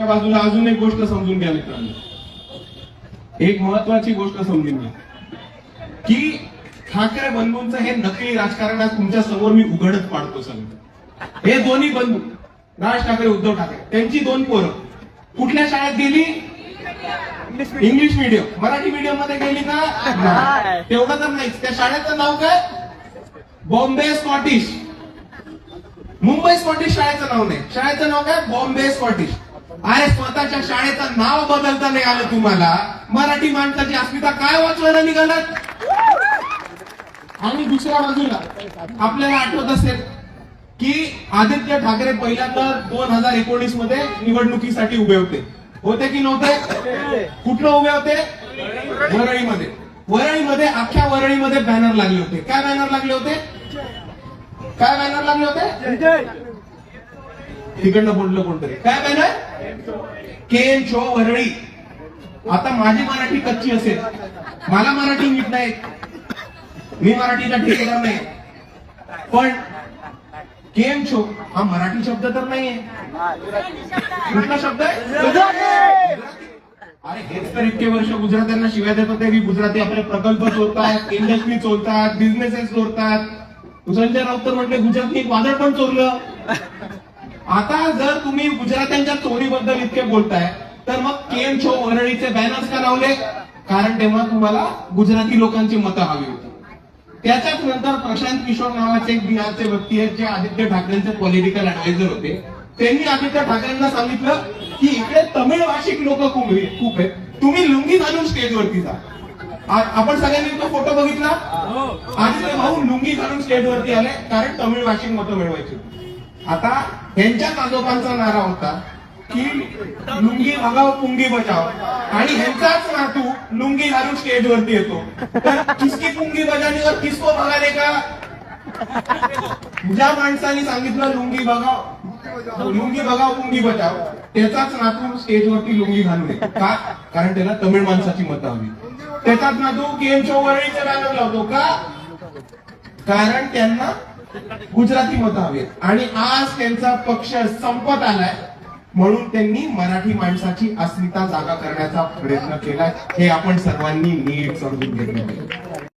बाजूला अजून एक गोष्ट समजून घ्या मित्रांनो, एक महत्वाची गोष्ट समजून घ्या की ठाकरे बंधूंचं हे नकली राजकारणात तुमच्या समोर मी उघडच पाडतो सगळं। हे दोन्ही बंधू राज ठाकरे उद्धव ठाकरे त्यांची दोन पोरं कुठल्या शाळेत गेली? English medium. मराठी मीडियम मध्ये गेली का? तेवढं तर नाहीच। त्या शाळेचं नाव काय? बॉम्बे स्कॉटिश। मुंबई स्कॉटिश शाळेचं नाव नाही, शाळेचं नाव काय? बॉम्बे स्कॉटिश। अरे स्वतःच्या शाळेचं नाव बदलता नाही आलं तुम्हाला, मराठी माणसाची अस्मिता काय वाचवायला निघालात? आणि दुसऱ्या बाजूला आपल्याला आठवत असेल की आदित्य ठाकरे पहिल्यांदा 2019 मध्ये निवडणुकीसाठी उभे होते की नव्हते? कुठलं उभे होते? वरळीमध्ये। वरळीमध्ये अख्ख्या वरळीमध्ये बॅनर लागले होते। काय बॅनर लागले होते? काय बॅनर लागले होते? तिकडनं बोललं कोणतरी, काय बॅनर? केन शो वरळी। आता माझी मराठी कच्ची असेल, मला मराठी नीट नाही, मी मराठीचा ठेकेदार नाही, पण केम शो हा मराठी शब्द तर नाहीये। कुठला शब्द आहे? अरे हेच तर इतके वर्ष गुजरात्यांना शिव्या देत होते की गुजराती आपले प्रकल्प चोरतात, इंडस्ट्री चोरतात, बिझनेसेस चोरतात। संजय राऊत तर म्हटले गुजरातनी वादळ पण चोरलं। आता जर तुम्ही गुजरात्यांच्या चोरीबद्दल इतके बोलताय तर मग केम शो वरळीचे बॅनर्स का लावले? कारण तेव्हा तुम्हाला गुजराती लोकांची मतं हवी होती। त्याच्याच नंतर प्रशांत किशोर नावाचे एक बिहारचे व्यक्ती आहेत जे आदित्य ठाकरेंचे पॉलिटिकल ऍडवायझर होते। त्यांनी आदित्य ठाकरेंना सांगितलं की इकडे तमिळ भाषिक लोक खूप आहेत, तुम्ही लुंगी घालून स्टेजवरती जा। आपण सगळ्यांनी तो फोटो बघितला। आदित्य भाऊ लुंगी घालून स्टेजवरती आले कारण तमिळ भाषिक मतं मिळवायची। आता ह्यांच्याच आजोबांचा नारा होता की लुंगी भगाव पुंगी बजाव, आणि ह्यांचाच नातू लुंगी घालून स्टेजवरती येतो, तर किसकी पुंगी बजानी और किसको भगाने का? ज्या माणसाने सांगितलं लुंगी भगाव पुंगी बजाव, त्याचाच नातू स्टेजवरती लुंगी घालून येतो का? कारण त्याला तमिळ माणसाची मतं हवी। त्याचाच नातू केम शो वरळीचे बॅनर लावतो का? कारण त्यांना गुजराती मतं हवी। आणि आज त्यांचा पक्ष संपत आलाय म्हणून त्यांनी मराठी माणसाची अस्मिता जागा करण्याचा प्रयत्न केलाय। हे आपण सर्वांनी नीट समजून घेतलं पाहिजे।